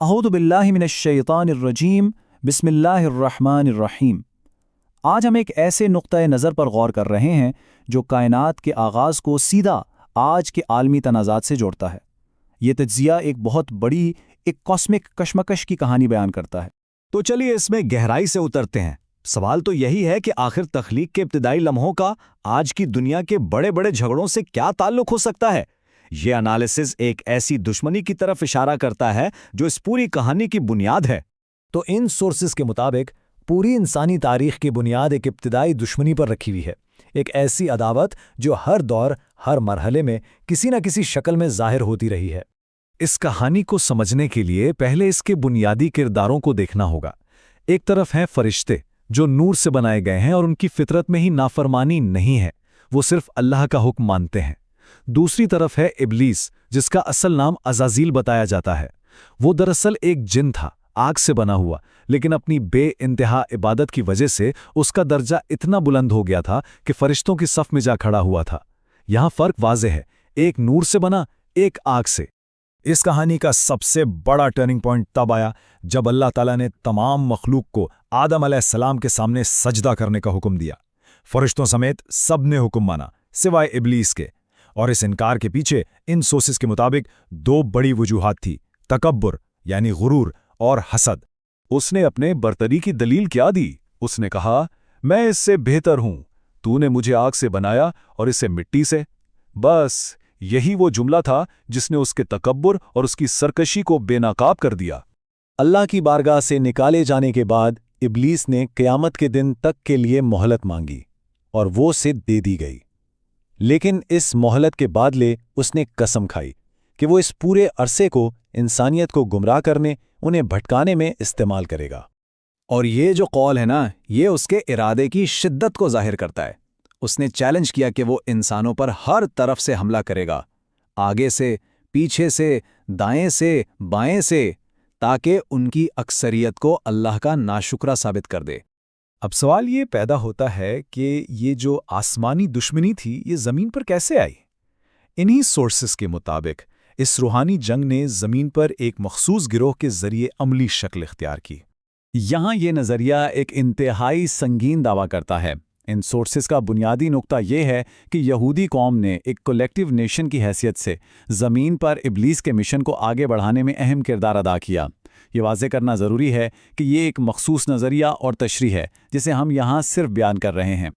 اعوذ باللہ من الشیطان الرجیم بسم اللہ الرحمن الرحیم۔ آج ہم ایک ایسے نقطۂ نظر پر غور کر رہے ہیں جو کائنات کے آغاز کو سیدھا آج کے عالمی تنازعات سے جوڑتا ہے۔ یہ تجزیہ ایک بہت بڑی کاسمک کشمکش کی کہانی بیان کرتا ہے۔ تو چلیے اس میں گہرائی سے اترتے ہیں۔ سوال تو یہی ہے کہ آخر تخلیق کے ابتدائی لمحوں کا آج کی دنیا کے بڑے بڑے جھگڑوں سے کیا تعلق ہو سکتا ہے؟ یہ انالیسز ایک ایسی دشمنی کی طرف اشارہ کرتا ہے جو اس پوری کہانی کی بنیاد ہے۔ تو ان سورسز کے مطابق پوری انسانی تاریخ کی بنیاد ایک ابتدائی دشمنی پر رکھی ہوئی ہے، ایک ایسی عداوت جو ہر دور، ہر مرحلے میں کسی نہ کسی شکل میں ظاہر ہوتی رہی ہے۔ اس کہانی کو سمجھنے کے لیے پہلے اس کے بنیادی کرداروں کو دیکھنا ہوگا۔ ایک طرف ہیں فرشتے جو نور سے بنائے گئے ہیں اور ان کی فطرت میں ہی نافرمانی نہیں ہے، وہ صرف اللہ کا حکم مانتے ہیں۔ دوسری طرف ہے ابلیس، جس کا اصل نام عزازیل بتایا جاتا ہے۔ وہ دراصل ایک جن تھا، آگ سے بنا ہوا، لیکن اپنی بے انتہا عبادت کی وجہ سے اس کا درجہ اتنا بلند ہو گیا تھا کہ فرشتوں کی صف میں جا کھڑا ہوا تھا۔ یہاں فرق واضح ہے، ایک نور سے بنا، ایک آگ سے۔ اس کہانی کا سب سے بڑا ٹرننگ پوائنٹ تب آیا جب اللہ تعالیٰ نے تمام مخلوق کو آدم علیہ السلام کے سامنے سجدہ کرنے کا حکم دیا۔ فرشتوں سمیت سب نے حکم مانا سوائے ابلیس کے، اور اس انکار کے پیچھے ان سورسز کے مطابق دو بڑی وجوہات تھی: تکبر یعنی غرور اور حسد۔ اس نے اپنے برتری کی دلیل کیا دی؟ اس نے کہا، میں اس سے بہتر ہوں، تو نے مجھے آگ سے بنایا اور اسے مٹی سے۔ بس یہی وہ جملہ تھا جس نے اس کے تکبر اور اس کی سرکشی کو بے نقاب کر دیا۔ اللہ کی بارگاہ سے نکالے جانے کے بعد ابلیس نے قیامت کے دن تک کے لیے مہلت مانگی اور وہ اسے دے دی گئی، لیکن اس مہلت کے بدلے اس نے قسم کھائی کہ وہ اس پورے عرصے کو انسانیت کو گمراہ کرنے، انہیں بھٹکانے میں استعمال کرے گا۔ اور یہ جو قول ہے نا، یہ اس کے ارادے کی شدت کو ظاہر کرتا ہے۔ اس نے چیلنج کیا کہ وہ انسانوں پر ہر طرف سے حملہ کرے گا، آگے سے، پیچھے سے، دائیں سے، بائیں سے، تاکہ ان کی اکثریت کو اللہ کا ناشکرہ ثابت کر دے۔ اب سوال یہ پیدا ہوتا ہے کہ یہ جو آسمانی دشمنی تھی، یہ زمین پر کیسے آئی؟ انہی سورسز کے مطابق اس روحانی جنگ نے زمین پر ایک مخصوص گروہ کے ذریعے عملی شکل اختیار کی۔ یہاں یہ نظریہ ایک انتہائی سنگین دعویٰ کرتا ہے۔ ان سورسز کا بنیادی نقطہ یہ ہے کہ یہودی قوم نے ایک کولیکٹیو نیشن کی حیثیت سے زمین پر ابلیس کے مشن کو آگے بڑھانے میں اہم کردار ادا کیا۔ یہ واضح کرنا ضروری ہے کہ یہ ایک مخصوص نظریہ اور تشریح ہے جسے ہم یہاں صرف بیان کر رہے ہیں۔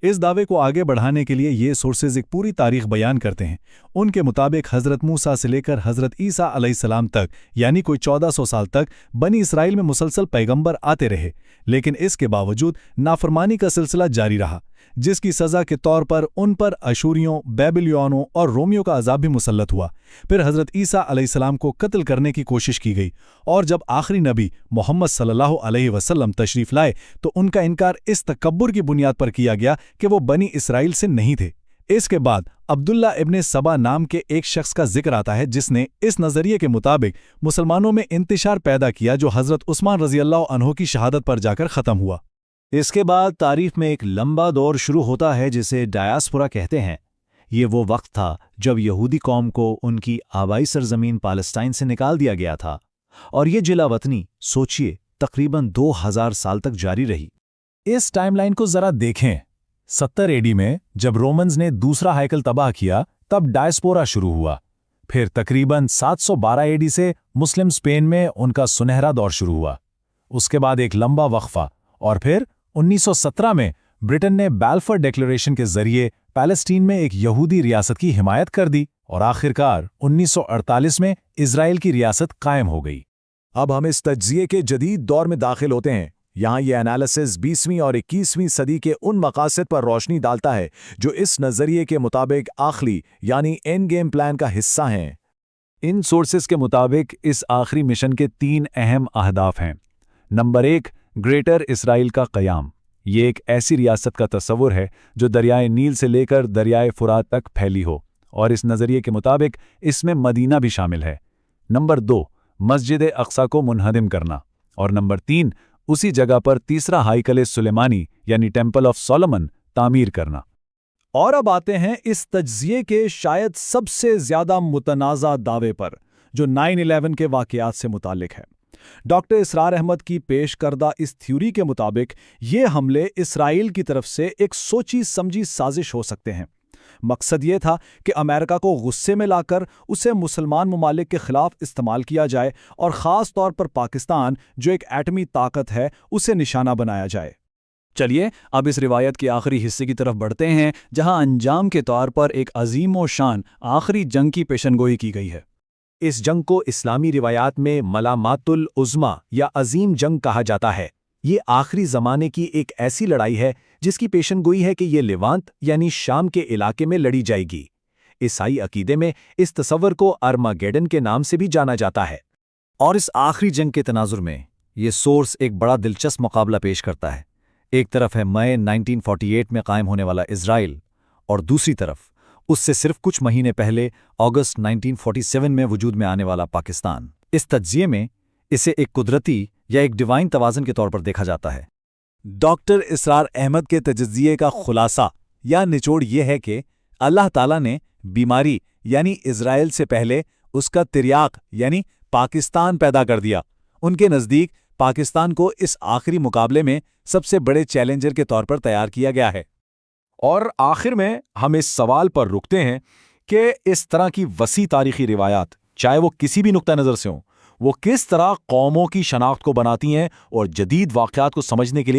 اس دعوے کو آگے بڑھانے کے لیے یہ سورسز ایک پوری تاریخ بیان کرتے ہیں۔ ان کے مطابق حضرت موسیٰ سے لے کر حضرت عیسیٰ علیہ السلام تک، یعنی کوئی 1400 سال تک بنی اسرائیل میں مسلسل پیغمبر آتے رہے، لیکن اس کے باوجود نافرمانی کا سلسلہ جاری رہا، جس کی سزا کے طور پر ان پر اشوریوں، بیبلیونوں اور رومیوں کا عذاب بھی مسلط ہوا۔ پھر حضرت عیسیٰ علیہ السلام کو قتل کرنے کی کوشش کی گئی، اور جب آخری نبی محمد صلی اللہ علیہ وسلم تشریف لائے تو ان کا انکار اس تکبر کی بنیاد پر کیا گیا کہ وہ بنی اسرائیل سے نہیں تھے۔ اس کے بعد عبداللہ ابن سبا نام کے ایک شخص کا ذکر آتا ہے جس نے اس نظریے کے مطابق مسلمانوں میں انتشار پیدا کیا، جو حضرت عثمان رضی اللہ عنہ کی شہادت پر جا کر ختم ہوا۔ اس کے بعد تاریخ میں ایک لمبا دور شروع ہوتا ہے جسے ڈایاسپورا کہتے ہیں۔ یہ وہ وقت تھا جب یہودی قوم کو ان کی آبائی سرزمین پالسٹائن سے نکال دیا گیا تھا، اور یہ جلا وطنی، سوچئے، تقریباً 2000 سال تک جاری رہی۔ اس ٹائم لائن کو ذرا دیکھیں۔ 70 AD میں جب رومنز نے دوسرا ہیکل تباہ کیا، تب ڈایاسپورا شروع ہوا۔ پھر تقریباً 712 AD سے مسلم اسپین میں ان کا سنہرا دور شروع ہوا۔ اس کے بعد ایک لمبا وقفہ، اور پھر 1917 میں برٹن نے بیلفور ڈیکلریشن کے ذریعے پیلسٹین میں ایک یہودی ریاست کی حمایت کر دی، اور آخرکار 1948 میں اسرائیل کی ریاست قائم ہو گئی۔ اب ہم اس تجزیے کے جدید دور میں داخل ہوتے ہیں۔ یہاں یہ انالیسز 20ویں اور 21ویں صدی کے ان مقاصد پر روشنی ڈالتا ہے جو اس نظریے کے مطابق آخری یعنی اینڈ گیم پلان کا حصہ ہیں۔ ان سورسز کے مطابق اس آخری مشن کے 3 اہم اہداف ہیں۔ نمبر 1، گریٹر اسرائیل کا قیام۔ یہ ایک ایسی ریاست کا تصور ہے جو دریائے نیل سے لے کر دریائے فرات تک پھیلی ہو، اور اس نظریے کے مطابق اس میں مدینہ بھی شامل ہے۔ نمبر 2، مسجد اقصی کو منہدم کرنا، اور نمبر 3، اسی جگہ پر تیسرا ہائیکل سلیمانی یعنی ٹیمپل آف سولومن تعمیر کرنا۔ اور اب آتے ہیں اس تجزیے کے شاید سب سے زیادہ متنازع دعوے پر، جو 9/11 کے واقعات سے متعلق ہے۔ ڈاکٹر اسرار احمد کی پیش کردہ اس تھیوری کے مطابق یہ حملے اسرائیل کی طرف سے ایک سوچی سمجھی سازش ہو سکتے ہیں۔ مقصد یہ تھا کہ امریکہ کو غصے میں لا کر اسے مسلمان ممالک کے خلاف استعمال کیا جائے اور خاص طور پر پاکستان جو ایک ایٹمی طاقت ہے اسے نشانہ بنایا جائے۔ چلیے اب اس روایت کے آخری حصے کی طرف بڑھتے ہیں جہاں انجام کے طور پر ایک عظیم و شان آخری جنگ کی پیشنگوئی کی گئی ہے۔ اس جنگ کو اسلامی روایات میں ملامات العظمی یا عظیم جنگ کہا جاتا ہے۔ یہ آخری زمانے کی ایک ایسی لڑائی ہے جس کی پیشن گوئی ہے کہ یہ لیوانت یعنی شام کے علاقے میں لڑی جائے گی۔ عیسائی عقیدے میں اس تصور کو ارماگیڈن کے نام سے بھی جانا جاتا ہے۔ اور اس آخری جنگ کے تناظر میں یہ سورس ایک بڑا دلچسپ مقابلہ پیش کرتا ہے۔ ایک طرف ہے مئی 1948 میں قائم ہونے والا اسرائیل اور دوسری طرف اس سے صرف کچھ مہینے پہلے اگست 1947 میں وجود میں آنے والا پاکستان۔ اس تجزیے میں اسے ایک قدرتی یا ایک ڈیوائن توازن کے طور پر دیکھا جاتا ہے۔ ڈاکٹر اسرار احمد کے تجزیے کا خلاصہ یا نچوڑ یہ ہے کہ اللہ تعالیٰ نے بیماری یعنی اسرائیل سے پہلے اس کا تریاق یعنی پاکستان پیدا کر دیا۔ ان کے نزدیک پاکستان کو اس آخری مقابلے میں سب سے بڑے چیلنجر کے طور پر تیار کیا گیا ہے۔ اور آخر میں ہم اس سوال پر رکتے ہیں کہ اس طرح کی وسیع تاریخی روایات چاہے وہ کسی بھی نقطہ نظر سے ہوں، وہ کس طرح قوموں کی شناخت کو بناتی ہیں اور جدید واقعات کو سمجھنے کے لیے